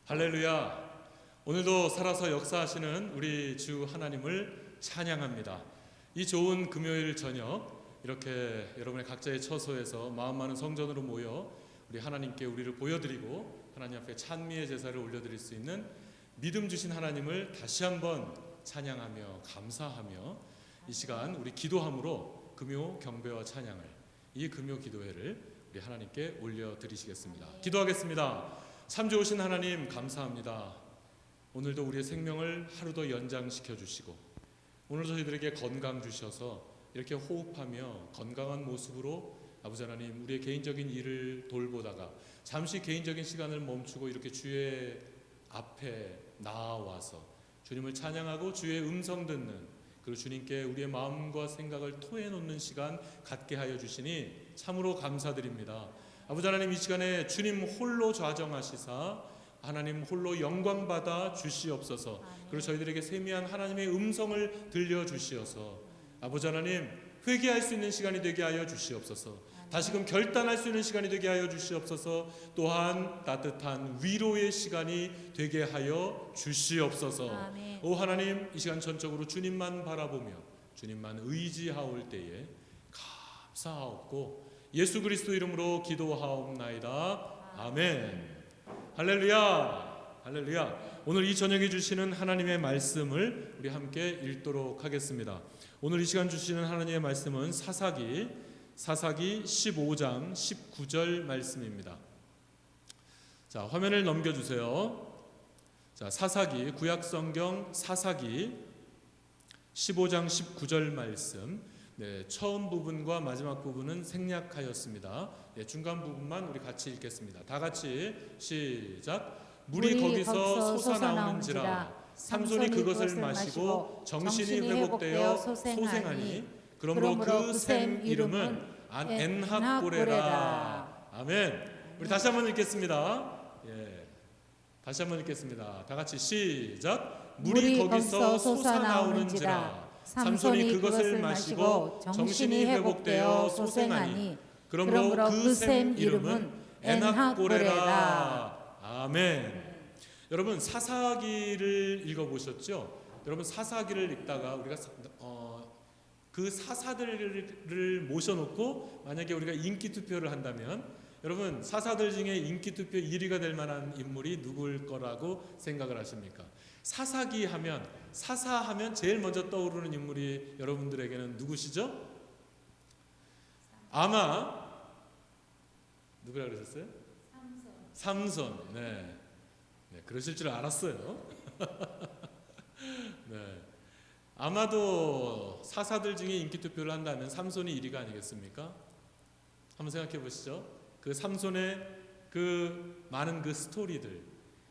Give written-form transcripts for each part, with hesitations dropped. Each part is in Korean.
할렐루야. 오늘도 살아서 역사하시는 우리 주 하나님을 찬양합니다. 이 좋은 금요일 저녁 이렇게 여러분의 각자의 처소에서 마음 많은 성전으로 모여 우리 하나님께 우리를 보여드리고 하나님 앞에 찬미의 제사를 올려드릴 수 있는 믿음 주신 하나님을 다시 한번 찬양하며 감사하며 이 시간 우리 기도함으로 금요 경배와 찬양을 이 금요 기도회를 우리 하나님께 올려드리시겠습니다. 기도하겠습니다. 참 좋으신 하나님 감사합니다. 오늘도 우리의 생명을 하루 더 연장시켜 주시고 오늘 저희들에게 건강 주셔서 이렇게 호흡하며 건강한 모습으로 아버지 하나님 우리의 개인적인 일을 돌보다가 잠시 개인적인 시간을 멈추고 이렇게 주의 앞에 나와서 주님을 찬양하고 주의 음성 듣는 그리고 주님께 우리의 마음과 생각을 토해놓는 시간 갖게 하여 주시니 참으로 감사드립니다. 아버지 하나님 이 시간에 주님 홀로 좌정하시사 하나님 홀로 영광받아 주시옵소서. 그리고 저희들에게 세미한 하나님의 음성을 들려주시어서 아버지 하나님 회개할 수 있는 시간이 되게 하여 주시옵소서. 다시금 결단할 수 있는 시간이 되게 하여 주시옵소서. 또한 따뜻한 위로의 시간이 되게 하여 주시옵소서. 아멘. 오 하나님 이 시간 전적으로 주님만 바라보며 주님만 의지하올 때에 감사하옵고 예수 그리스도 이름으로 기도하옵나이다. 아멘. 할렐루야. 할렐루야. 오늘 이 저녁에 주시는 하나님의 말씀을 우리 함께 읽도록 하겠습니다. 오늘 이 시간 주시는 하나님의 말씀은 사사기 15장 19절 말씀입니다. 자, 화면을 넘겨 주세요. 자, 사사기 구약성경 사사기 15장 19절 말씀. 네, 처음 부분과 마지막 부분은 생략하였습니다. 네, 중간 부분만 우리 같이 읽겠습니다. 다 같이 시작. 물이 거기서 솟아나오는지라 삼손이 그것을 마시고 정신이 회복되어 소생하니 그러므로 그 샘 이름은 엔하고레라. 아멘. 우리 다시 한번 읽겠습니다. 예, 다시 한번 읽겠습니다. 다 같이 시작. 물이 거기서 솟아나오는지라 삼손이 그것을 마시고 정신이 회복되어 소생하니 그러므로 그 샘 이름은 엔하고레라. 아멘. 여러분 사사기를 읽어보셨죠? 여러분 사사기를 읽다가 우리가 그 사사들을 모셔놓고 만약에 우리가 인기 투표를 한다면 여러분 사사들 중에 인기 투표 1위가 될 만한 인물이 누굴 거라고 생각을 하십니까? 사사하면 제일 먼저 떠오르는 인물이 여러분들에게는 누구시죠? 아마 누구라 그러셨어요? 삼손. 네, 그러실 줄 알았어요. 네, 아마도 사사들 중에 인기 투표를 한다면 삼손이 1위가 아니겠습니까? 한번 생각해 보시죠. 그 삼손의 그 많은 그 스토리들,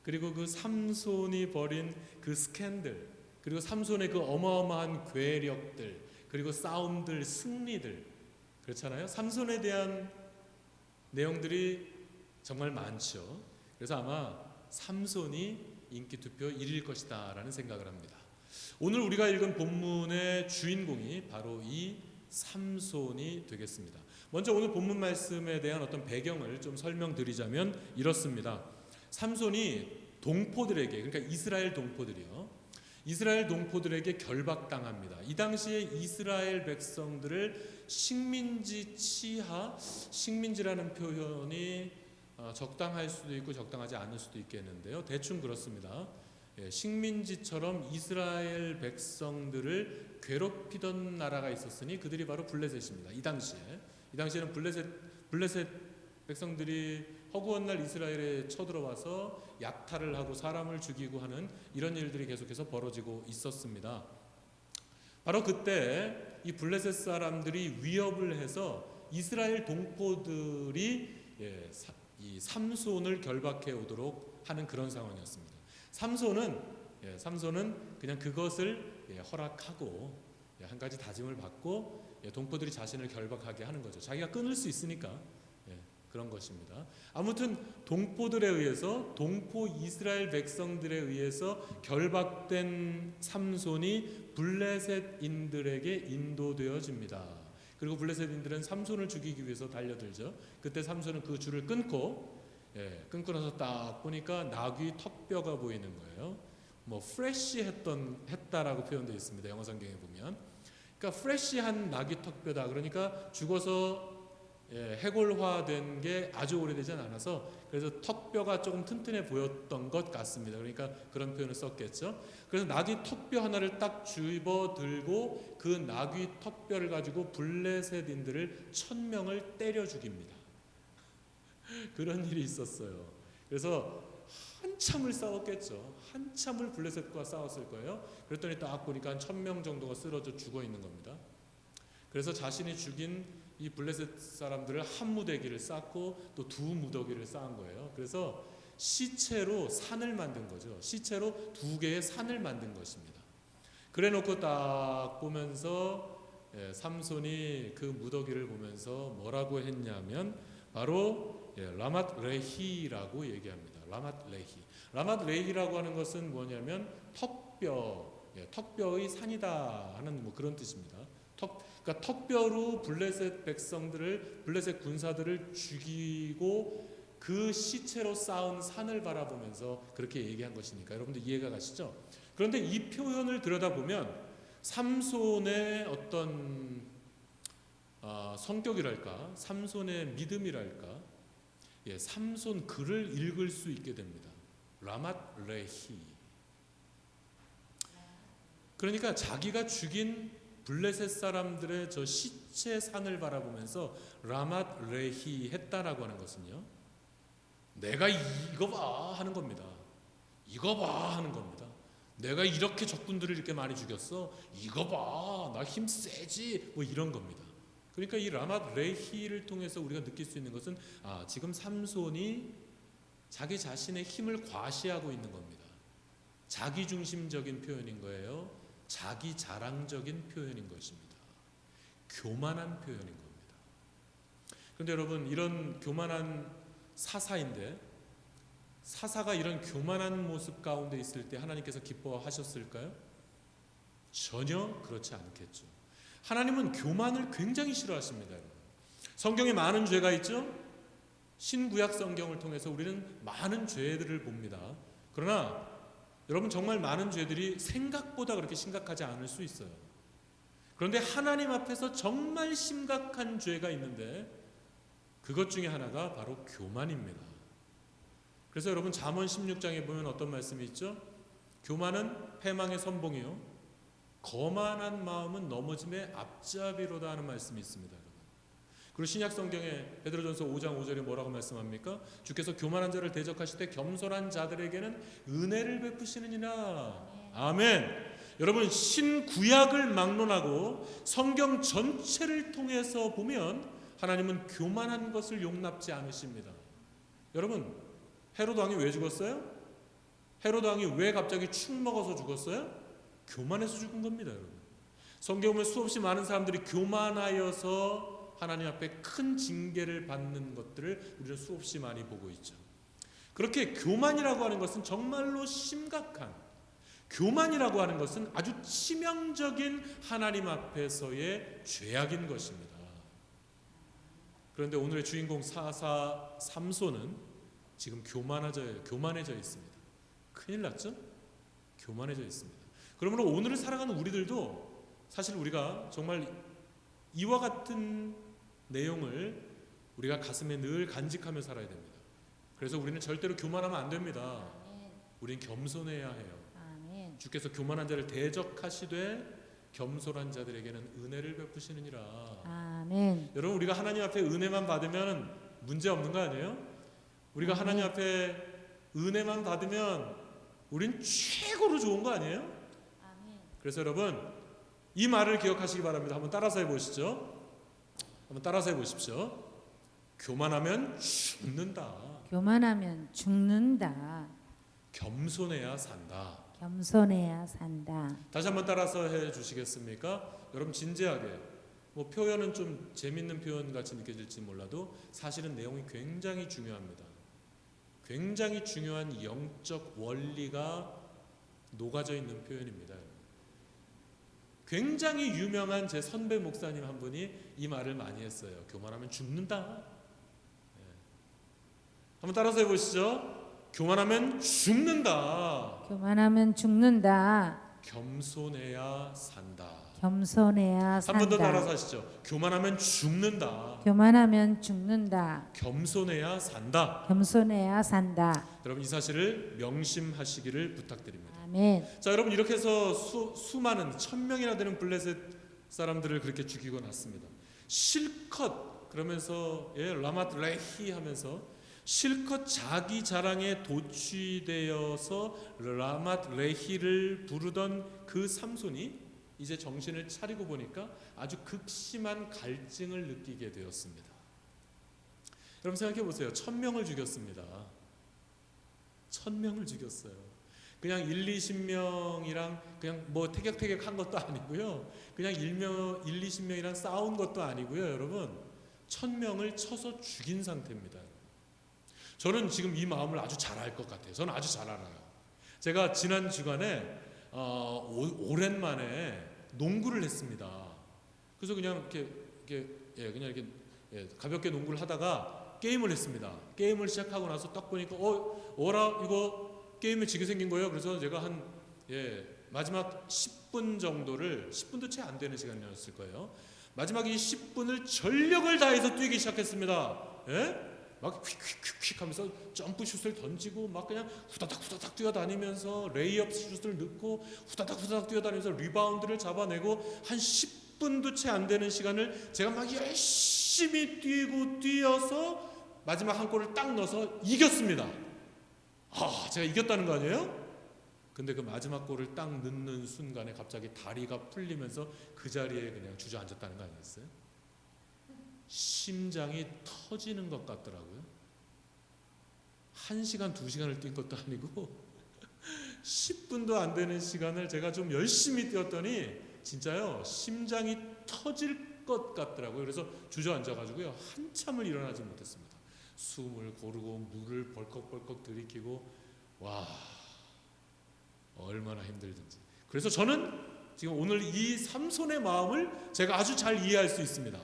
그리고 그 삼손이 벌인 그 스캔들, 그리고 삼손의 그 어마어마한 괴력들, 그리고 싸움들, 승리들, 그렇잖아요. 삼손에 대한 내용들이 정말 많죠. 그래서 아마 삼손이 인기투표 1위일 것이다 라는 생각을 합니다. 오늘 우리가 읽은 본문의 주인공이 바로 이 삼손이 되겠습니다. 먼저 오늘 본문 말씀에 대한 어떤 배경을 좀 설명드리자면 이렇습니다. 삼손이 동포들에게, 그러니까 이스라엘 동포들에게 결박당합니다. 이 당시에 이스라엘 백성들을 식민지라는 표현이 적당할 수도 있고 적당하지 않을 수도 있겠는데요. 대충 그렇습니다. 식민지처럼 이스라엘 백성들을 괴롭히던 나라가 있었으니 그들이 바로 블레셋입니다. 이 당시에는 블레셋 백성들이 허구한 날 이스라엘에 쳐들어와서 약탈을 하고 사람을 죽이고 하는 이런 일들이 계속해서 벌어지고 있었습니다. 바로 그때 이 블레셋 사람들이 위협을 해서 이스라엘 동포들이 이 삼손을 결박해 오도록 하는 그런 상황이었습니다. 삼손은 그냥 그것을 허락하고 한 가지 다짐을 받고 동포들이 자신을 결박하게 하는 거죠. 자기가 끊을 수 있으니까 그런 것입니다. 아무튼 동포들에 의해서 동포 이스라엘 백성들에 의해서 결박된 삼손이 블레셋인들에게 인도되어집니다. 그리고 블레셋인들은 삼손을 죽이기 위해서 달려들죠. 그때 삼손은 그 줄을 끊고 끊고 나서 딱 보니까 나귀 턱뼈가 보이는 거예요. 뭐 했다라고 표현되어 있습니다. 영어 성경에 보면. 그러니까 프레시한 나귀 턱뼈다. 그러니까 죽어서 해골화된 게 아주 오래되지 않아서 그래서 턱뼈가 조금 튼튼해 보였던 것 같습니다. 그러니까 그런 표현을 썼겠죠. 그래서 나귀 턱뼈 하나를 딱 집어 들고 그 나귀 턱뼈를 가지고 블레셋인들을 1000명을 때려 죽입니다. 그런 일이 있었어요. 그래서 한참을 싸웠겠죠. 한참을 블레셋과 싸웠을 거예요. 그랬더니 딱 보니까 한 1000명 정도가 쓰러져 죽어 있는 겁니다. 그래서 자신이 죽인 이 블레셋 사람들을 한 무더기를 쌓고 또 두 무더기를 쌓은 거예요. 그래서 시체로 산을 만든 거죠. 시체로 2개의 산을 만든 것입니다. 그래 놓고 딱 보면서 삼손이 그 무더기를 보면서 뭐라고 했냐면 바로 라맛 레히라고 얘기합니다. 라맛 레히. 라맛 레히라고 하는 것은 뭐냐면 턱뼈의 산이다 하는 뭐 그런 뜻입니다. 그러니까 턱뼈로 블레셋 백성들을, 블레셋 군사들을 죽이고 그 시체로 쌓은 산을 바라보면서 그렇게 얘기한 것이니까 여러분들 이해가 가시죠? 그런데 이 표현을 들여다보면 삼손의 어떤 성격이랄까, 삼손의 믿음이랄까, 삼손 글을 읽을 수 있게 됩니다. 라맛 레히. 그러니까 자기가 죽인 블레셋 사람들의 저 시체 산을 바라보면서 라맛 레히 했다라고 하는 것은요, 내가 이거 봐 하는 겁니다. 이거 봐 하는 겁니다. 내가 이렇게 적군들을 이렇게 많이 죽였어. 이거 봐, 나 힘 세지. 뭐 이런 겁니다. 그러니까 이 라맛 레히를 통해서 우리가 느낄 수 있는 것은 지금 삼손이 자기 자신의 힘을 과시하고 있는 겁니다. 자기 중심적인 표현인 거예요. 자기 자랑적인 표현인 것입니다. 교만한 표현인 겁니다. 그런데 여러분, 이런 교만한 사사인데, 사사가 이런 교만한 모습 가운데 있을 때 하나님께서 기뻐하셨을까요? 전혀 그렇지 않겠죠. 하나님은 교만을 굉장히 싫어하십니다. 여러분. 성경에 많은 죄가 있죠. 신구약 성경을 통해서 우리는 많은 죄들을 봅니다. 그러나 여러분, 정말 많은 죄들이 생각보다 그렇게 심각하지 않을 수 있어요. 그런데 하나님 앞에서 정말 심각한 죄가 있는데 그것 중에 하나가 바로 교만입니다. 그래서 여러분, 잠언 16장에 보면 어떤 말씀이 있죠? 교만은 패망의 선봉이요, 거만한 마음은 넘어짐의 앞잡이로다 하는 말씀이 있습니다. 그리고 신약 성경에 베드로전서 5장 5절에 뭐라고 말씀합니까? 주께서 교만한 자를 대적하실 때 겸손한 자들에게는 은혜를 베푸시느니라. 아멘. 여러분, 신구약을 막론하고 성경 전체를 통해서 보면 하나님은 교만한 것을 용납지 않으십니다. 여러분, 헤로드 왕이 왜 죽었어요? 헤로드 왕이 왜 갑자기 축 먹어서 죽었어요? 교만해서 죽은 겁니다. 여러분, 성경 보면 수없이 많은 사람들이 교만하여서 하나님 앞에 큰 징계를 받는 것들을 우리는 수없이 많이 보고 있죠. 그렇게 교만이라고 하는 것은 정말로 심각한, 교만이라고 하는 것은 아주 치명적인 하나님 앞에서의 죄악인 것입니다. 그런데 오늘의 주인공 사사 삼손은 지금 교만해져 있습니다. 큰일 났죠? 교만해져 있습니다. 그러므로 오늘을 살아가는 우리들도 사실 우리가 정말 이와 같은 내용을 우리가 가슴에 늘 간직하며 살아야 됩니다. 그래서 우리는 절대로 교만하면 안 됩니다. 우리는 겸손해야 해요. 주께서 교만한 자를 대적하시되 겸손한 자들에게는 은혜를 베푸시느니라. 아멘. 여러분, 우리가 하나님 앞에 은혜만 받으면 문제 없는 거 아니에요? 우리가 하나님 앞에 은혜만 받으면 우린 최고로 좋은 거 아니에요? 그래서 여러분, 이 말을 기억하시기 바랍니다. 한번 따라서 해보시죠. 한번 따라서 해보십시오. 교만하면 죽는다. 교만하면 죽는다. 겸손해야 산다. 겸손해야 산다. 다시 한번 따라서 해주시겠습니까? 여러분, 진지하게. 뭐 표현은 좀 재밌는 표현 같이 느껴질지 몰라도 사실은 내용이 굉장히 중요합니다. 굉장히 중요한 영적 원리가 녹아져 있는 표현입니다. 굉장히 유명한 제 선배 목사님 한 분이 이 말을 많이 했어요. 교만하면 죽는다. 한번 따라서 해보시죠. 교만하면 죽는다. 교만하면 죽는다. 겸손해야 산다. 겸손해야 한 번 더 따라서 산다. 하시죠. 교만하면 죽는다. 교만하면 죽는다. 겸손해야 산다. 겸손해야 산다. 여러분 이 사실을 명심하시기를 부탁드립니다. 아멘. 자, 여러분 이렇게 해서 수많은 1000명이나 되는 블레셋 사람들을 그렇게 죽이고 났습니다. 실컷 그러면서 라맛 레히 하면서 실컷 자기 자랑에 도취되어서 라맛 레히를 부르던 그 삼손이 이제 정신을 차리고 보니까 아주 극심한 갈증을 느끼게 되었습니다. 여러분 생각해 보세요. 1000명을 죽였습니다. 1000명을 죽였어요. 그냥 20명이랑 그냥 뭐 태격태격한 것도 아니고요. 그냥 20명이랑 싸운 것도 아니고요. 여러분 1000명을 쳐서 죽인 상태입니다. 저는 지금 이 마음을 아주 잘 알 것 같아요. 저는 아주 잘 알아요. 제가 지난 주간에 오랜만에 농구를 했습니다. 그래서 그냥 이렇게 가볍게 농구를 하다가 게임을 했습니다. 게임을 시작하고 나서 딱 보니까 어라 이거 게임에 지게 생긴 거예요. 그래서 제가 한 마지막 10분 정도를 10분도 채 안 되는 시간이었을 거예요. 마지막 이 10분을 전력을 다해서 뛰기 시작했습니다. 막 휙휙휙 하면서 점프슛을 던지고 막 그냥 후다닥 뛰어다니면서 레이업 슛을 넣고 후다닥 뛰어다니면서 리바운드를 잡아내고 한 10분도 채 안 되는 시간을 제가 막 열심히 뛰어서 마지막 한 골을 딱 넣어서 이겼습니다. 제가 이겼다는 거 아니에요? 근데 그 마지막 골을 딱 넣는 순간에 갑자기 다리가 풀리면서 그 자리에 그냥 주저앉았다는 거 아니었어요? 심장이 터지는 것 같더라고요. 1시간, 2시간을 뛴 것도 아니고 10분도 안 되는 시간을 제가 좀 열심히 뛰었더니 진짜요 심장이 터질 것 같더라고요. 그래서 주저앉아가지고요 한참을 일어나지 못했습니다. 숨을 고르고 물을 벌컥벌컥 들이키고 와 얼마나 힘들든지. 그래서 저는 지금 오늘 이 삼손의 마음을 제가 아주 잘 이해할 수 있습니다.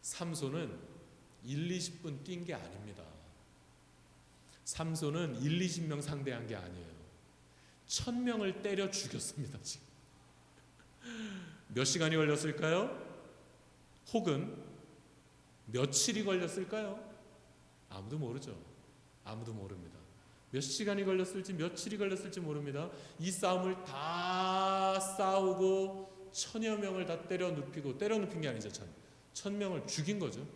삼손은 1, 20분 뛴 게 아닙니다. 삼손은 1, 20명 상대한 게 아니에요. 1000명을 때려 죽였습니다. 지금 몇 시간이 걸렸을까요? 혹은 며칠이 걸렸을까요? 아무도 모르죠. 아무도 모릅니다. 몇 시간이 걸렸을지 며칠이 걸렸을지 모릅니다. 이 싸움을 다 싸우고 1000여 명을 다 때려 눕힌 게 아니죠. 1000명을 죽인 거죠.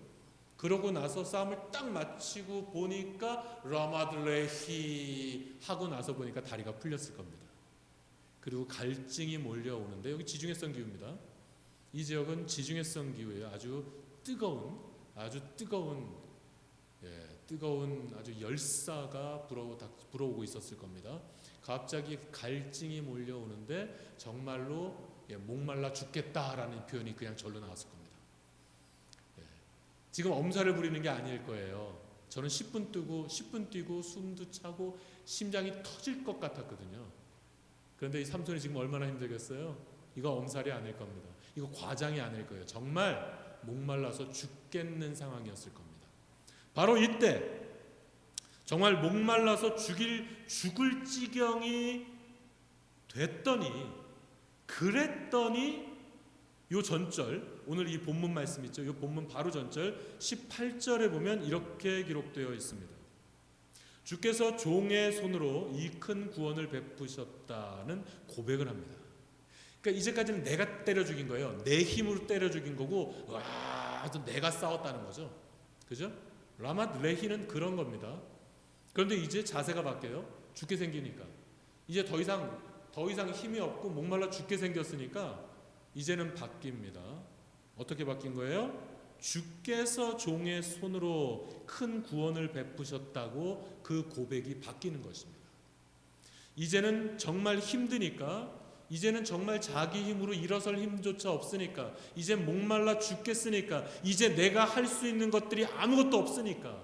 그러고 나서 싸움을 딱 마치고 보니까 라마드레히 하고 나서 보니까 다리가 풀렸을 겁니다. 그리고 갈증이 몰려오는데 여기 지중해성 기후입니다. 이 지역은 지중해성 기후예요. 아주 뜨거운 아주 열사가 불어오고 있었을 겁니다. 갑자기 갈증이 몰려오는데 정말로 목말라 죽겠다라는 표현이 그냥 절로 나왔을 겁니다. 지금 엄살을 부리는 게 아닐 거예요. 저는 10분 뛰고 숨도 차고 심장이 터질 것 같았거든요. 그런데 이 삼손이 지금 얼마나 힘들겠어요? 이거 엄살이 아닐 겁니다. 이거 과장이 아닐 거예요. 정말 목말라서 죽겠는 상황이었을 겁니다. 바로 이때 정말 목말라서 죽을 지경이 그랬더니 요 전절 오늘 이 본문 말씀 있죠. 요 본문 바로 전절 18절에 보면 이렇게 기록되어 있습니다. 주께서 종의 손으로 이 큰 구원을 베푸셨다는 고백을 합니다. 그러니까 이제까지는 내가 때려 죽인 거예요. 내 힘으로 때려 죽인 거고 내가 싸웠다는 거죠. 그죠? 라맛 레히는 그런 겁니다. 그런데 이제 자세가 바뀌어요. 죽게 생기니까 이제 더 이상 힘이 없고 목말라 죽게 생겼으니까 이제는 바뀝니다. 어떻게 바뀐 거예요? 주께서 종의 손으로 큰 구원을 베푸셨다고 그 고백이 바뀌는 것입니다. 이제는 정말 힘드니까, 이제는 정말 자기 힘으로 일어설 힘조차 없으니까, 이제 목말라 죽겠으니까, 이제 내가 할 수 있는 것들이 아무것도 없으니까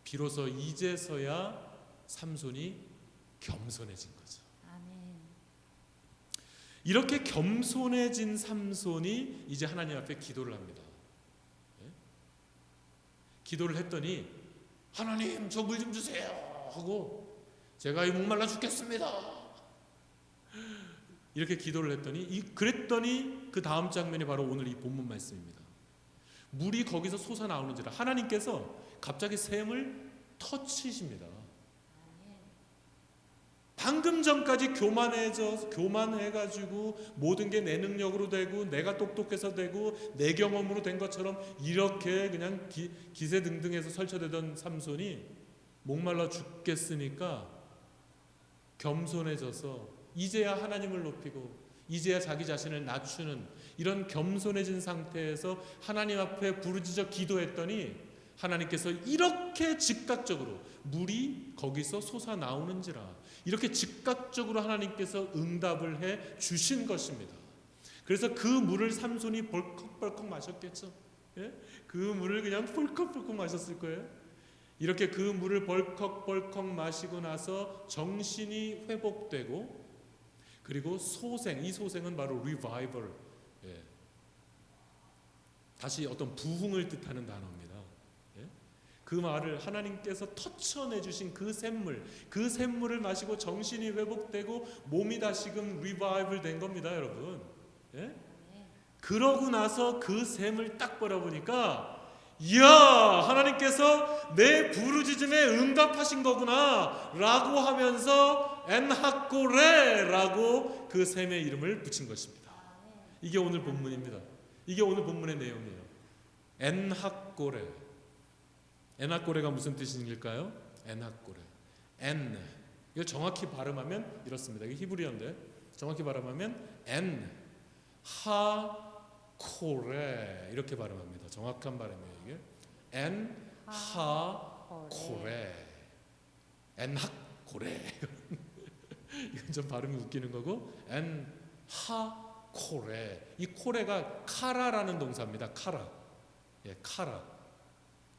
비로소 이제서야 삼손이 겸손해진 거죠. 아멘. 이렇게 겸손해진 삼손이 이제 하나님 앞에 기도를 합니다. 기도를 했더니 하나님 저 물 좀 주세요 하고 제가 이 목말라 죽겠습니다 이렇게 기도를 했더니 그랬더니 그 다음 장면이 바로 오늘 이 본문 말씀입니다. 물이 거기서 솟아나오는지라 하나님께서 갑자기 샘을 터치십니다. 방금 전까지 교만해가지고 모든 게 내 능력으로 되고 내가 똑똑해서 되고 내 경험으로 된 것처럼 이렇게 그냥 기세등등해서 설쳐대던 삼손이 목말라 죽겠으니까 겸손해져서 이제야 하나님을 높이고 이제야 자기 자신을 낮추는 이런 겸손해진 상태에서 하나님 앞에 부르짖어 기도했더니 하나님께서 이렇게 즉각적으로 물이 거기서 솟아나오는지라 이렇게 즉각적으로 하나님께서 응답을 해 주신 것입니다. 그래서 그 물을 삼손이 벌컥벌컥 마셨겠죠. 예? 그 물을 그냥 벌컥벌컥 마셨을 거예요. 이렇게 그 물을 벌컥벌컥 마시고 나서 정신이 회복되고 그리고 소생, 이 소생은 바로 revival, 예. 다시 어떤 부흥을 뜻하는 단어입니다. 예? 그 말을 하나님께서 터쳐내 주신 그 샘물을 마시고 정신이 회복되고 몸이 다시금 revival 된 겁니다, 여러분. 예? 그러고 나서 그 샘을 딱 바라보니까 이야 하나님께서 내 부르짖음에 응답하신 거구나 라고 하면서 엔하코레라고 그 샘의 이름을 붙인 것입니다. 이게 오늘 본문입니다. 이게 오늘 본문의 내용이에요. 엔하코레. 엔하코레가 무슨 뜻일까요? 엔하코레. 이걸 정확히 발음하면 이렇습니다. 이게 히브리어인데 정확히 발음하면 엔하코레 이렇게 발음합니다. 정확한 발음이에요. 이게 엔하코레. 엔하코레. 이건 좀 발음이 웃기는 거고 엔하코레. 이 코레가 카라라는 동사입니다. 카라. 예, 카라.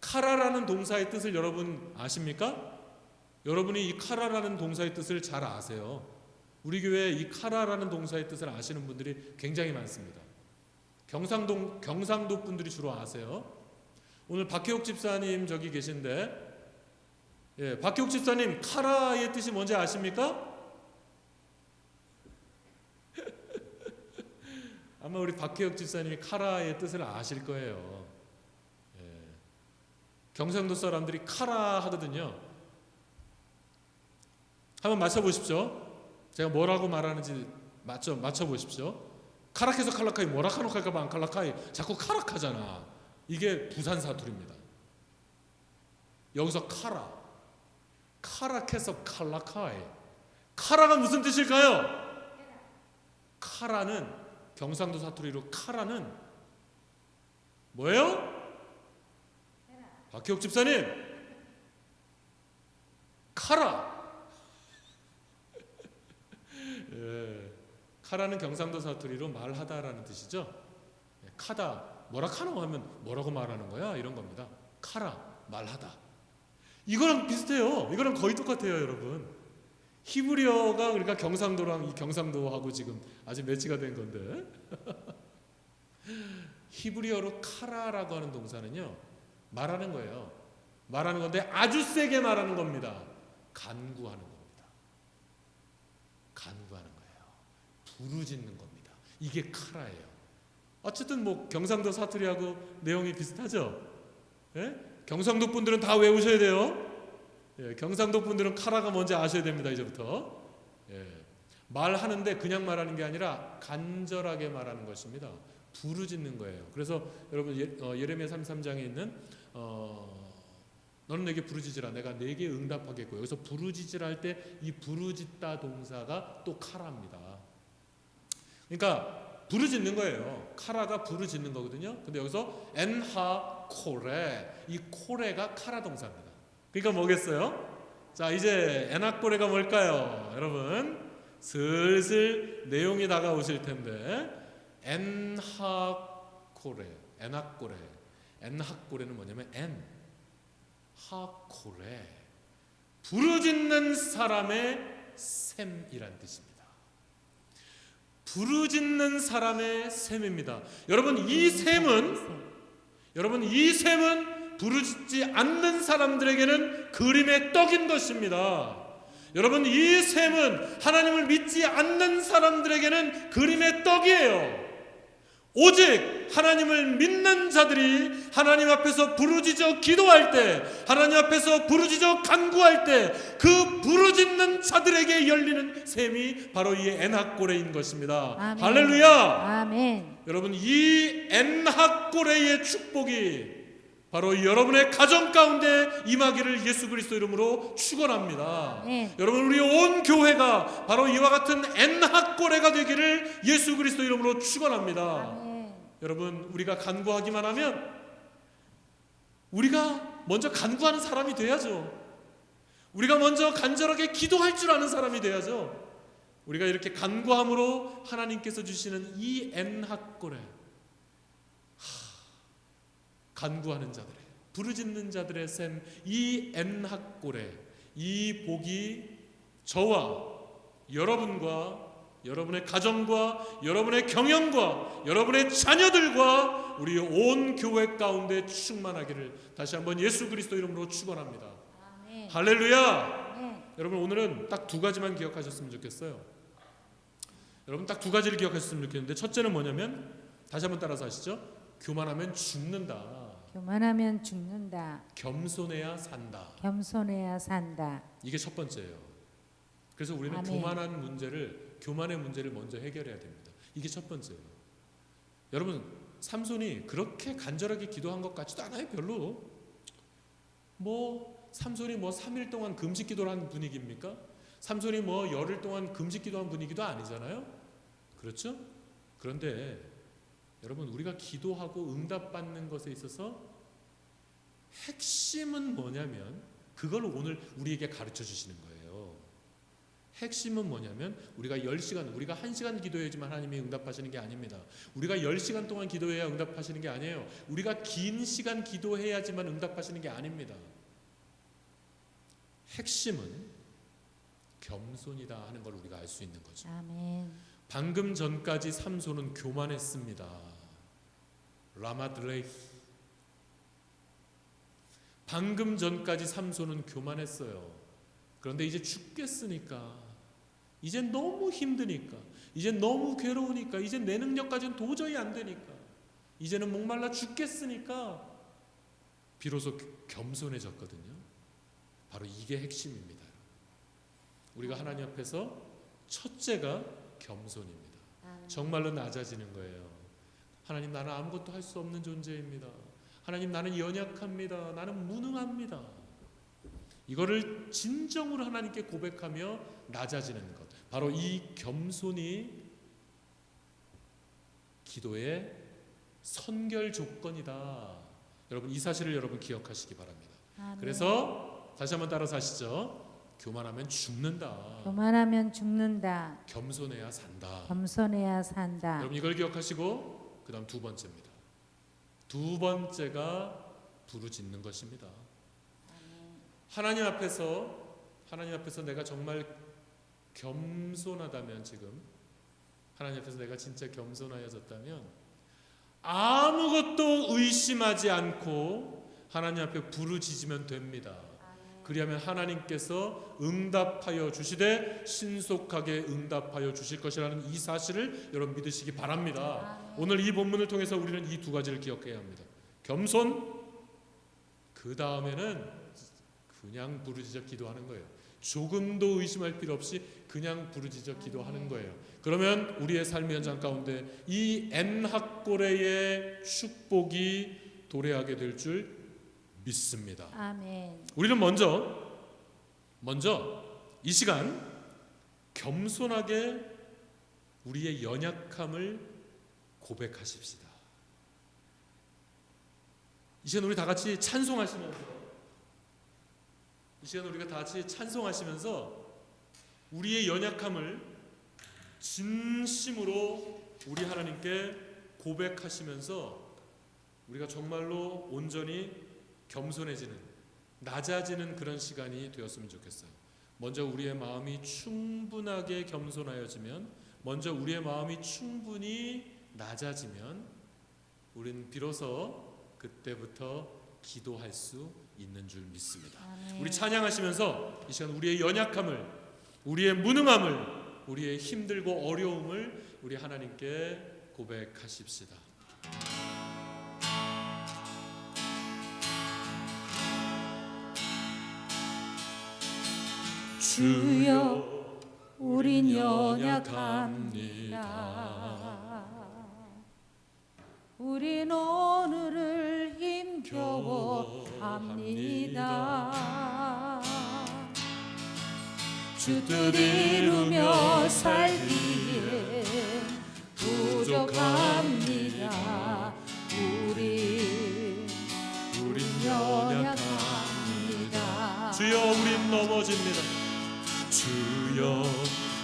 카라라는 동사의 뜻을 여러분 아십니까? 여러분이 이 카라라는 동사의 뜻을 잘 아세요. 우리 교회에 이 카라라는 동사의 뜻을 아시는 분들이 굉장히 많습니다. 경상도 분들이 주로 아세요. 오늘 박혜옥 집사님 저기 계신데, 예, 박혜옥 집사님 카라의 뜻이 뭔지 아십니까? 아마 우리 박혜옥 집사님이 카라의 뜻을 아실 거예요. 예, 경상도 사람들이 카라 하거든요. 한번 맞춰보십시오. 제가 뭐라고 말하는지 맞춰보십시오. 카락해서 칼락하이 뭐라카노 할까봐 안 칼락하이 자꾸 카락하잖아. 이게 부산 사투리입니다. 여기서 카락해서 칼락하이. 카라가 무슨 뜻일까요? 카라는 경상도 사투리로 카라는 뭐예요? 박혜옥 집사님 카라. 예, 카라는 경상도 사투리로 말하다라는 뜻이죠. 예, 카다 뭐라카노 하면 뭐라고 말하는 거야 이런 겁니다. 카라 말하다. 이거랑 비슷해요. 이거랑 거의 똑같아요, 여러분. 히브리어가 그러니까 경상도랑 이 경상도하고 지금 아주 매치가 된 건데 히브리어로 카라라고 하는 동사는요 말하는 거예요. 말하는 건데 아주 세게 말하는 겁니다. 간구하는 겁니다. 간구하는 거예요. 부르짖는 겁니다. 이게 카라예요. 어쨌든 뭐 경상도 사투리하고 내용이 비슷하죠. 예? 경상도 분들은 다 외우셔야 돼요. 예, 경상도 분들은 카라가 뭔지 아셔야 됩니다. 이제부터. 예, 말하는데 그냥 말하는 게 아니라 간절하게 말하는 것입니다. 부르짖는 거예요. 그래서 여러분 예레미야 33장에 있는 너는 내게 부르짖으라 내가 내게 응답하겠고, 여기서 부르짖으라 할 때 이 부르짖다 동사가 또 카라입니다. 그러니까 부르짖는 거예요. 카라가 부르짖는 거거든요. 근데 여기서 엔하코레, 이 코레가 카라 동사입니다. 그러니까 뭐겠어요? 자, 이제 엔하코레가 뭘까요? 여러분 슬슬 내용이 다가오실 텐데, 엔하코레는 뭐냐면 엔하코레, 부르짖는 사람의 샘이란 뜻입니다. 부르짖는 사람의 샘입니다. 여러분 이 샘은 부르짖지 않는 사람들에게는 그림의 떡인 것입니다. 여러분, 이 셈은 하나님을 믿지 않는 사람들에게는 그림의 떡이에요. 오직 하나님을 믿는 자들이 하나님 앞에서 부르짖어 기도할 때, 하나님 앞에서 부르짖어 간구할 때, 그 부르짖는 자들에게 열리는 셈이 바로 이 엔학고레인 것입니다. 아멘. 할렐루야. 아멘. 여러분, 이 엔학고레의 축복이 바로 여러분의 가정 가운데 임하기를 예수 그리스도 이름으로 축원합니다. 아멘. 여러분, 우리 온 교회가 바로 이와 같은 엔학고레가 되기를 예수 그리스도 이름으로 축원합니다. 아멘. 여러분, 우리가 간구하기만 하면 우리가 먼저 간구하는 사람이 돼야죠. 우리가 먼저 간절하게 기도할 줄 아는 사람이 돼야죠. 우리가 이렇게 간구함으로 하나님께서 주시는 이 엔학고레, 간구하는 자들의, 부르짖는 자들의 셈, 이 엔학고레, 이 복이 저와 여러분과 여러분의 가정과 여러분의 경영과 여러분의 자녀들과 우리 온 교회 가운데 충만하기를 다시 한번 예수 그리스도 이름으로 축원합니다. 아멘. 할렐루야. 아멘. 여러분, 오늘은 딱 두 가지만 기억하셨으면 좋겠어요. 여러분, 딱 두 가지를 기억하셨으면 좋겠는데, 첫째는 뭐냐면, 다시 한번 따라서 하시죠. 교만하면 죽는다. 교만하면 죽는다. 겸손해야 산다. 겸손해야 산다. 이게 첫 번째예요. 그래서 우리는 아멘. 교만의 문제를 먼저 해결해야 됩니다. 이게 첫 번째예요. 여러분, 삼손이 그렇게 간절하게 기도한 것 같지도 않아요. 별로. 삼손이 3일 동안 금식 기도를 한 분위기입니까? 삼손이 열흘 동안 금식 기도한 분위기도 아니잖아요. 그렇죠? 그런데 여러분, 우리가 기도하고 응답받는 것에 있어서 핵심은 뭐냐면, 그걸 오늘 우리에게 가르쳐 주시는 거예요. 핵심은 뭐냐면, 우리가 10시간, 우리가 1시간 기도해야지만 하나님이 응답하시는 게 아닙니다. 우리가 10시간 동안 기도해야 응답하시는 게 아니에요. 우리가 긴 시간 기도해야지만 응답하시는 게 아닙니다. 핵심은 겸손이다 하는 걸 우리가 알 수 있는 거죠. 아멘. 방금 전까지 삼손은 교만했습니다. 라마드레이. 방금 전까지 삼손은 교만했어요. 그런데 이제 죽겠으니까, 이제 너무 힘드니까, 이제 너무 괴로우니까, 이제 내 능력까지는 도저히 안 되니까, 이제는 목말라 죽겠으니까 비로소 겸손해졌거든요. 바로 이게 핵심입니다. 우리가 하나님 앞에서 첫째가 겸손입니다. 정말로 낮아지는 거예요. 하나님, 나는 아무것도 할 수 없는 존재입니다. 하나님, 나는 연약합니다. 나는 무능합니다. 이거를 진정으로 하나님께 고백하며 낮아지는 것, 바로 이 겸손이 기도의 선결 조건이다. 여러분, 이 사실을 여러분 기억하시기 바랍니다. 아멘. 그래서 다시 한번 따라서 하시죠. 교만하면 죽는다. 교만하면 죽는다. 겸손해야 산다. 겸손해야 산다. 여러분, 이걸 기억하시고 그 다음 두 번째입니다. 두 번째가 부르짖는 것입니다. 하나님 앞에서 내가 정말 겸손하다면, 지금 하나님 앞에서 내가 진짜 겸손하여졌다면 아무것도 의심하지 않고 하나님 앞에 부르짖으면 됩니다. 그리하면 하나님께서 응답하여 주시되 신속하게 응답하여 주실 것이라는 이 사실을 여러분 믿으시기 바랍니다. 오늘 이 본문을 통해서 우리는 이 두 가지를 기억해야 합니다. 겸손, 그 다음에는 그냥 부르짖어 기도하는 거예요. 조금도 의심할 필요 없이 그냥 부르짖어 기도하는 거예요. 그러면 우리의 삶의 현장 가운데 이 엔학고레의 축복이 도래하게 될 줄 믿습니다. 아멘. 우리는 먼저 이 시간 겸손하게 우리의 연약함을 고백하십시다. 이 시간 우리 다 같이 찬송하시면서 우리의 연약함을 진심으로 우리 하나님께 고백하시면서 우리가 정말로 온전히 겸손해지는, 낮아지는 그런 시간이 되었으면 좋겠어요. 먼저 우리의 마음이 충분하게 겸손하여지면, 먼저 우리의 마음이 충분히 낮아지면 우리는 비로소 그때부터 기도할 수 있는 줄 믿습니다. 아멘. 우리 찬양하시면서 이 시간 우리의 연약함을, 우리의 무능함을, 우리의 힘들고 어려움을 우리 하나님께 고백하십시다. 주여 우린 연약합니다. 우린 오늘을 힘겨워합니다. 주 뜻 이루며 살기에 부족합니다. 우린 연약합니다. 주여 우린 넘어집니다. 주여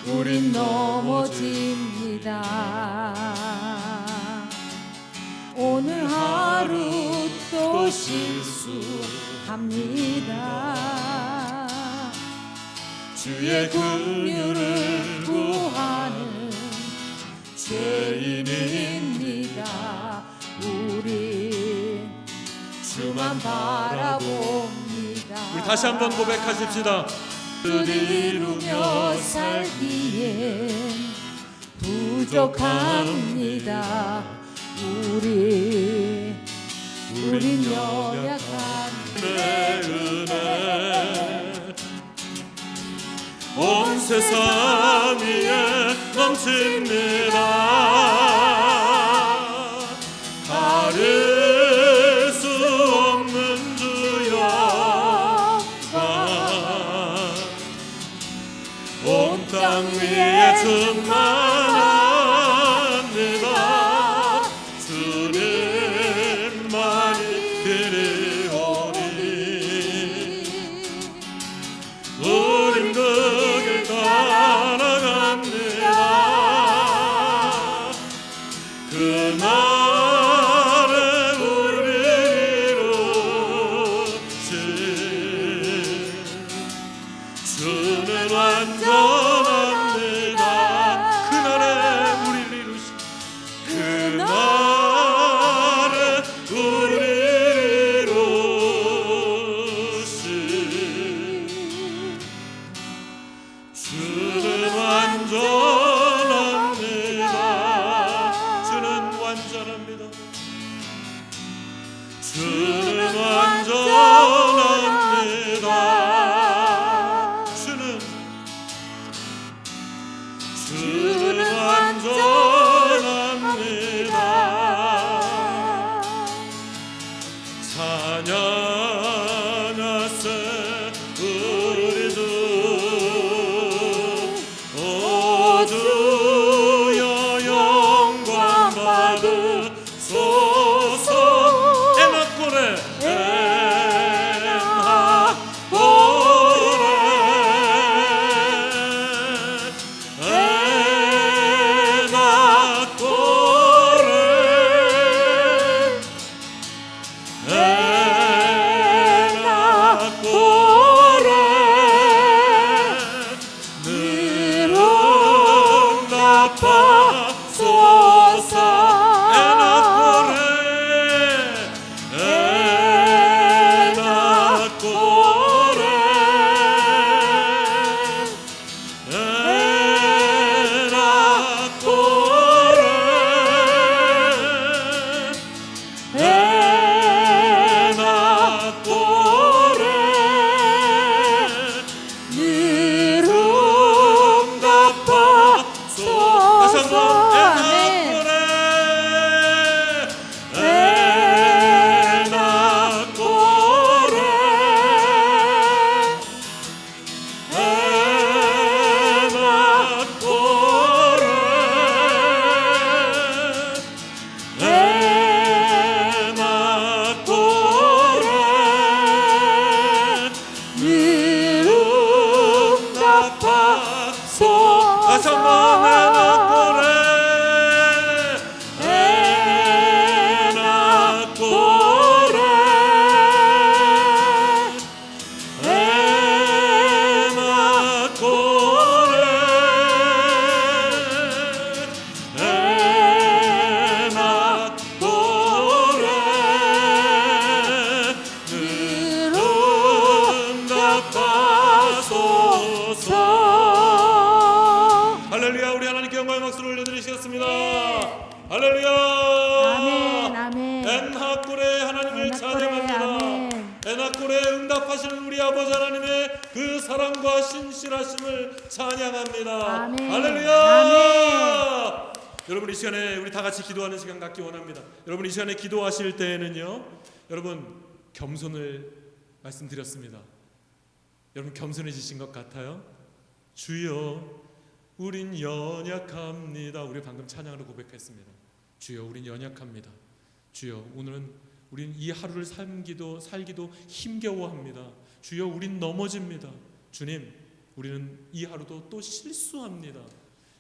우린 넘어집니다. 오늘 하루 또 실수합니다. 주의 긍휼을 구하는 죄인입니다. 우리 주만 바라봅니다. 우리 다시 한번 고백하십시다. 뜻 이루며 살기엔 부족합니다. 우린 연약한 은혜 온 세상 위에 넘칩니다. 가릴 수 없는 주여 온 땅 위에 충만합니다. 주님만이 그리오니 우린 그 길 따라갑니다. 그날에 우리를 이루신 주는 완전합니다. 그날에 우리를 이루신 그날에 우리를 이루신 주는 완전합니다. 주는 완전합니다. 주는 완전합니다. 주는 완전합니다. 찬양하세 우리 주. 오 주여 영광 받으소서. 에나꼬레 응답하소서. 할렐루야. 우리 하나님께 영광의 박수를 올려드리시겠습니다. 네. 할렐루야. 아멘, 아멘. 엔하골의 하나님을 엔하골의 찬양합니다. 아멘. 엔하골에 응답하시는 우리 아버지 하나님의 그 사랑과 신실하심을 찬양합니다. 아멘. 할렐루야. 여러분, 이 시간에 우리 다 같이 기도하는 시간 갖기 원합니다. 여러분, 이 시간에 기도하실 때에는요, 여러분 겸손을 말씀드렸습니다. 여러분 겸손해지신 것 같아요? 주여 우린 연약합니다. 우리 방금 찬양으로 고백했습니다. 주여 우린 연약합니다. 주여 오늘은 우린 이 하루를 살기도 힘겨워합니다. 주여 우린 넘어집니다. 주님 우리는 이 하루도 또 실수합니다.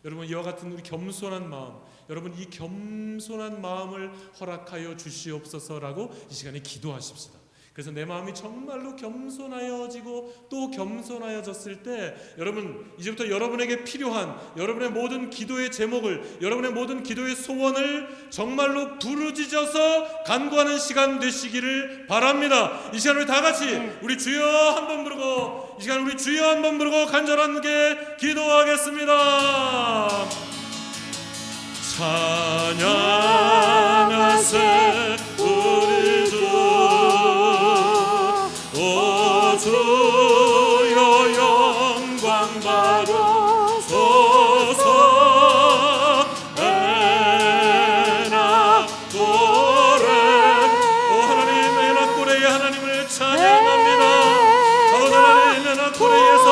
여러분 이와 같은 우리 겸손한 마음, 여러분 이 겸손한 마음을 허락하여 주시옵소서라고 이 시간에 기도하십시다. 그래서 내 마음이 정말로 겸손하여지고 또 겸손하여졌을 때 여러분 이제부터 여러분에게 필요한 여러분의 모든 기도의 제목을, 여러분의 모든 기도의 소원을 정말로 부르짖어서 간구하는 시간 되시기를 바랍니다. 이 시간 우리 다 같이 우리 주여 한번 부르고, 이 시간 우리 주여 한번 부르고 간절하게 기도하겠습니다. 찬양하세 우리 주, 오 주여 영광 받으소서. 에낙골에, 오 하나님 에낙골의 하나님을 찬양합니다. 아버지 하나님 에낙골에에서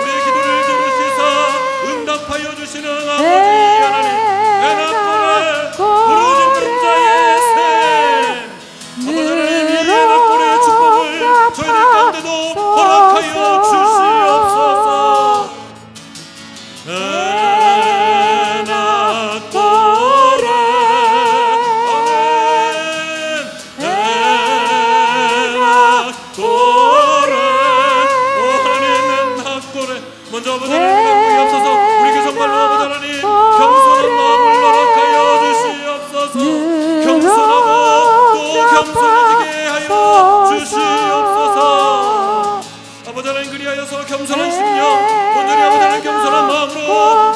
우리의 기도를 들으시사 응답하여 주시는 아버지 하나님, 에낙골에 부르짖는 자의 샘, 아버지 하나님 이 에낙골의 축복을 저희들 가운데도 허락하여 주시옵소서. 에낙골에 아멘. 에낙골에, 오 하나님 에낙골에 먼저 아버지 하나님 감동이 없어서 우리에게 정말로 아버지 하나님 겸손한 마음을 허락하여 주시옵소서. 겸손하고 또 겸손해지게 하여 주시옵소서. 아버지 하나님 그리하여서 겸손한 심령, 온전히 아버지 하나님 겸손한 마음으로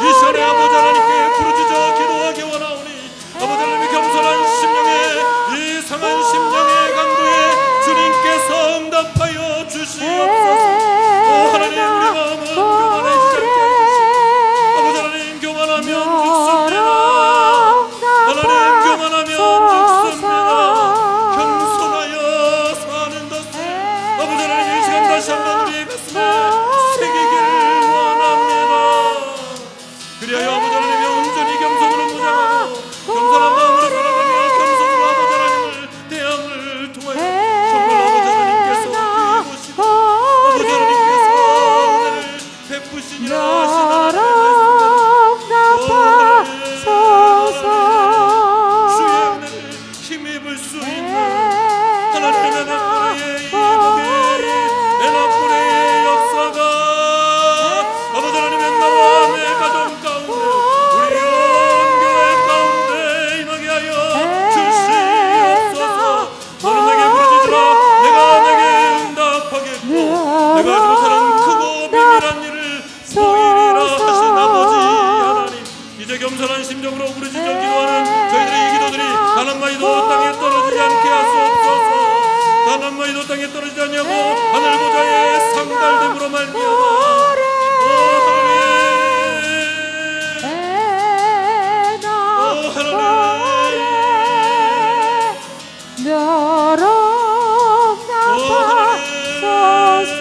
이 시간에 아버지 하나님께 부르짖어 기도하기 원하오니, 아버지 하나님의 겸손한 심령에, 이 상한 심령의 간구에 주님께서 응답하여 주시옵소서. 오 하나님 우리 마음은 교만해지지 않게 해주시고, 아버지 하나님 교만하면 죽습니다. 하나님 교만하면 죽습니다. 겸손하여 사는 것을 아버지 하나님 이 시간 다시 한번 우리의 가슴에 새기기를 원합니다. 그리하여 아버지 하나님이 온전히 겸손으로 무장하고 겸손한 마음으로 살아가며 겸손으로 아버지 하나님을 대함을 통하여 정말 아버지 하나님께서 귀해보시고 아버지 하나님께서 은혜를 베푸시니라 하신 하나님의 주의 은혜를 힘입을 수 있는 하나님의 에낙골의 이 목의 에낙골의 역사가 아버지 하나님의 나와 내 가정 가운데 우리 온 교회 가운데 임하게 하여 주시옵소서. 너는 내게 부르짖으라 내가 내게 응답하겠고 내가 하지 못하는 크고 비밀한 일을 보이리라 하신 아버지 하나님, 이제 겸손한 심정으로 부르짖어 기도하는 저희들의 이 기도들이 단 한마디도 땅에 떨어지지 않게 하소서. 단 한마디도 땅에 떨어지지 않냐고 하늘 보좌의 상달됨으로 말미암아 오 하나님, 오 하나님, 너로 응답하소서.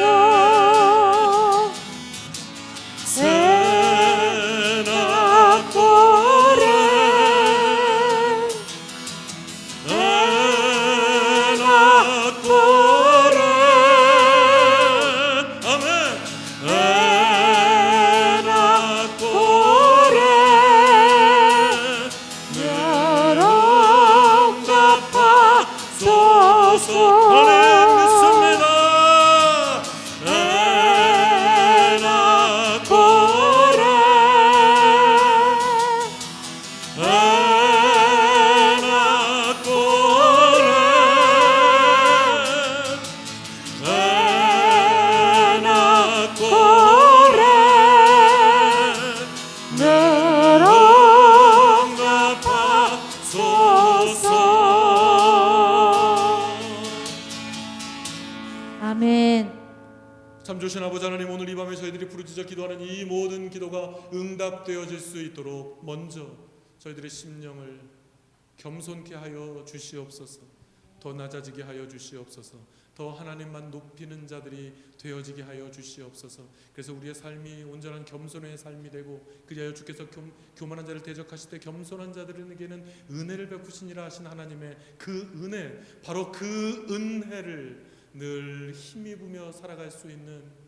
에낙골에 아버지 하나님, 오늘 이 밤에 저희들이 부르짖어 기도하는 이 모든 기도가 응답되어질 수 있도록 먼저 저희들의 심령을 겸손케 하여 주시옵소서. 더 낮아지게 하여 주시옵소서. 더 하나님만 높이는 자들이 되어지게 하여 주시옵소서. 그래서 우리의 삶이 온전한 겸손의 삶이 되고, 그리하여 주께서 교만한 자를 대적하실 때 겸손한 자들에게는 은혜를 베푸시니라 하신 하나님의 그 은혜, 바로 그 은혜를 늘 힘입으며 살아갈 수 있는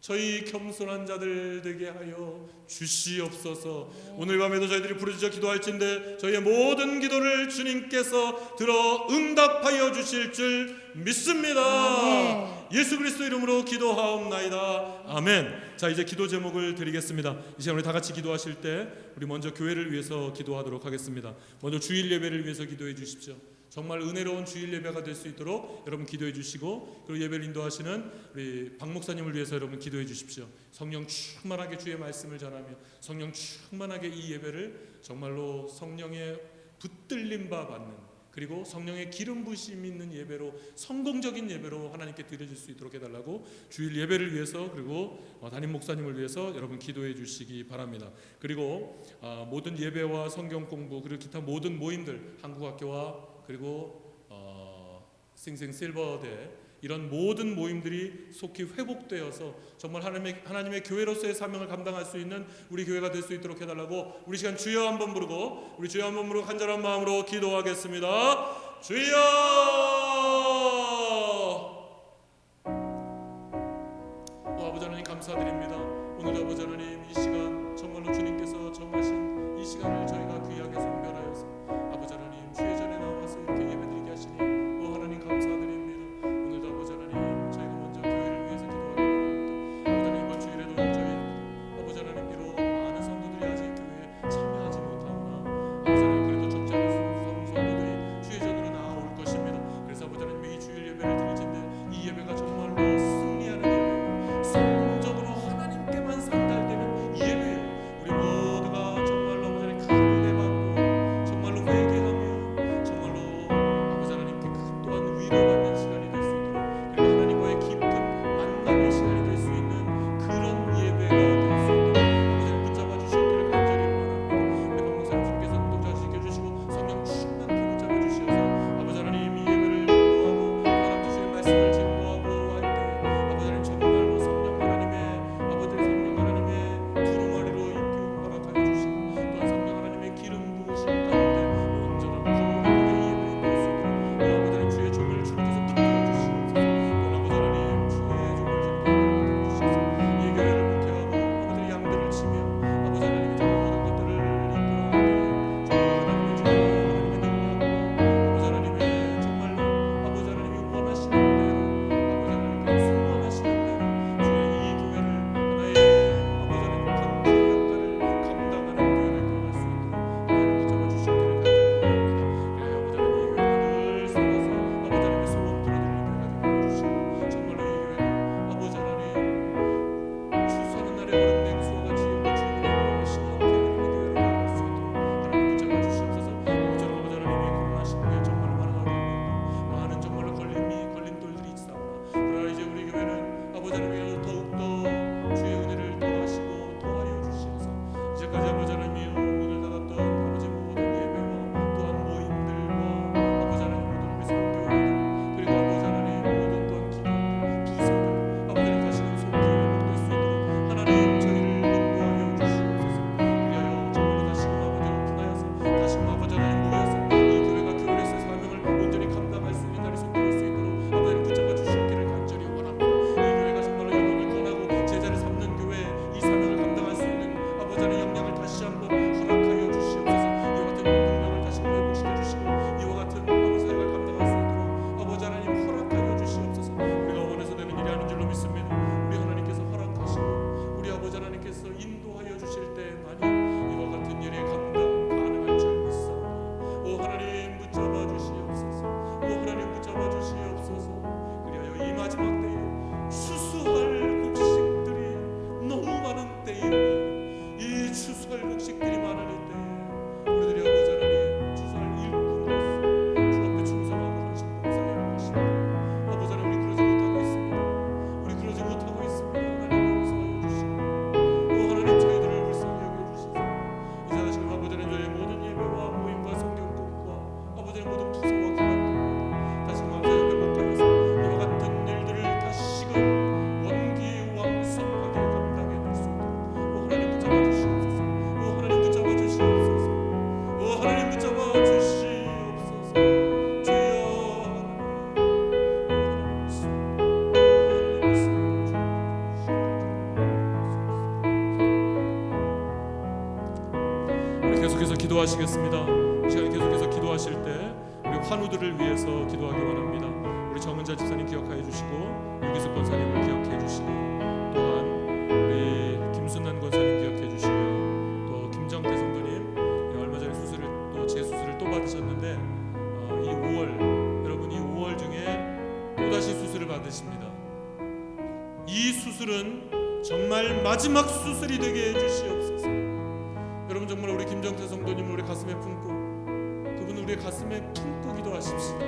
저희 겸손한 자들 되게 하여 주시옵소서. 오늘 밤에도 저희들이 부르짖어 기도할진대 저희의 모든 기도를 주님께서 들어 응답하여 주실 줄 믿습니다. 아멘. 예수 그리스도 이름으로 기도하옵나이다. 아멘. 자, 이제 기도 제목을 드리겠습니다. 이 시간 우리 다 같이 기도하실 때 우리 먼저 교회를 위해서 기도하도록 하겠습니다. 먼저 주일 예배를 위해서 기도해 주십시오. 정말 은혜로운 주일 예배가 될 수 있도록 여러분 기도해 주시고, 그리고 예배를 인도하시는 우리 박 목사님을 위해서 여러분 기도해 주십시오. 성령 충만하게 주의 말씀을 전하며 성령 충만하게 이 예배를 정말로 성령의 붙들림 바 받는, 그리고 성령의 기름 부심이 있는 예배로, 성공적인 예배로 하나님께 드려질 수 있도록 해달라고 주일 예배를 위해서, 그리고 담임 목사님을 위해서 여러분 기도해 주시기 바랍니다. 그리고 모든 예배와 성경 공부, 그리고 기타 모든 모임들, 한국학교와 그리고 싱싱 실버대, 이런 모든 모임들이 속히 회복되어서 정말 하나님의 교회로서의 사명을 감당할 수 있는 우리 교회가 될 수 있도록 해달라고 우리 시간 주여 한번 부르고, 우리 주여 한번 부르고 간절한 마음으로 기도하겠습니다. 주여! 아버지 하나님 감사드립니다. 오늘 아버지 하나님 이 시간 정말로 주님께서 정하신 이 시간을 저희가 귀하게 선별하여서 아버지 하나님 주의 전에 나와서 이렇게 예배드리게 하시니 하나님 감사드립니다. 오늘도 아버지 하나님 저희가 먼저 교회를 위해서 기도하기 원합니다. 아버지 하나님 이번 주일에도 저희 아버지 하나님 비록 많은 성도들이 아직 교회에 참여하지 못하오나 아버지 하나님 그래도 적지 않은 성도들이 주의 전으로 나아올 것입니다. 그래서 아버지 하나님 이 주일 예배를 드리진데 이 예배가 정말로 승리하는 예배, 성공적으로 하나님께만 상달되는 이 예배, 우리 모두가 정말로 아버지 하나님 큰 은혜 받고 기도하시겠습니다. 이 시간에 계속해서 기도하실 때 우리 환우들을 위해서 기도하기 원합니다. 우리 정은자 집사님 기억하여 주시고 유기숙 권사님을 기억해 주시고 또한 우리 김순난 권사님 기억해 주시고요. 또 김정태 성도님 얼마 전에 수술을 또 재수술을 또 받으셨는데 이 5월 여러분 이 5월 중에 또다시 수술을 받으십니다. 이 수술은 정말 마지막 수술이 되게 해주시옵소서. 여러분 정말 우리 김정태 성도님을 우리 가슴에 품고 그분을 우리 가슴에 품고 기도하십시오.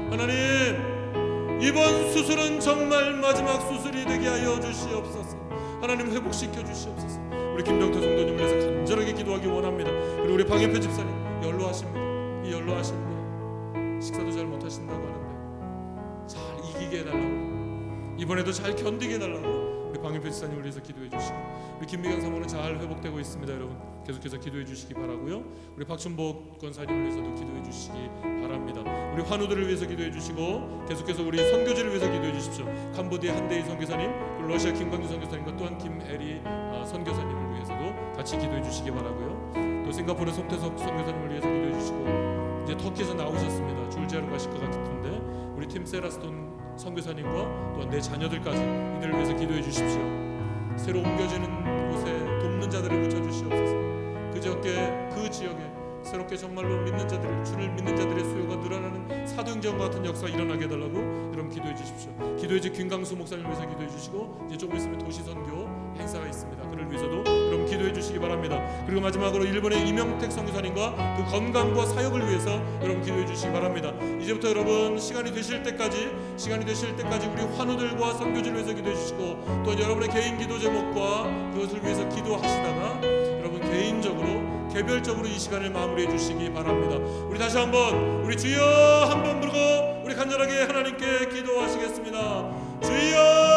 하나님 이번 수술은 정말 마지막 수술이 되게 하여 주시옵소서. 하나님 회복시켜 주시옵소서. 우리 김정태 성도님을 위해서 간절하게 기도하기 원합니다. 그리고 우리 박연표 집사님 연로하십니다. 이 연로하신데 식사도 잘 못하신다고 하는데 잘 이기게 해달라고 이번에도 잘 견디게 해달라고 우리 박연표 집사님을 위해서 기도해 주시고 우리 김미경 사모는 잘 회복되고 있습니다. 여러분 계속해서 기도해 주시기 바라고요. 우리 박춘복 권사님을 위해서도 기도해 주시기 바랍니다. 우리 환우들을 위해서 기도해 주시고 계속해서 우리 선교지를 위해서 기도해 주십시오. 캄보디아 한대희 선교사님 그리고 러시아 김광규 선교사님과 또한 김에리 선교사님을 위해서도 같이 기도해 주시기 바라고요. 또 싱가포르 송태석 선교사님을 위해서 기도해 주시고 이제 터키에서 나오셨습니다. 졸지아로 가실 것 같은데 우리 팀 세라스톤 선교사님과 또한 내 자녀들까지 이들을 위해서 기도해 주십시오. 새로 옮겨지는 곳에 돕는 자들을 붙여주시옵소서. 그 지역에 새롭게 정말로 믿는 자들, 주를 믿는 자들의 수요가 늘어나는 사도행전과 같은 역사가 일어나게 해달라고 여러분 기도해 주십시오. 기도해 주 김강수 목사님을 위해서 기도해 주시고 이제 조금 있으면 도시선교 행사가 있습니다. 그를 위해서도 여러분 기도해 주시기 바랍니다. 그리고 마지막으로 일본의 이명택 선교사님과 그 건강과 사역을 위해서 여러분 기도해 주시기 바랍니다. 이제부터 여러분 시간이 되실 때까지 우리 환우들과 선교지를 위해서 기도해 주시고 또 여러분의 개인 기도 제목과 그것을 위해서 기도하시다가 여러분 개별적으로 이 시간을 마무리해 주시기 바랍니다. 우리 다시 한번 우리 주여 한번 부르고 우리 간절하게 하나님께 기도하시겠습니다. 주여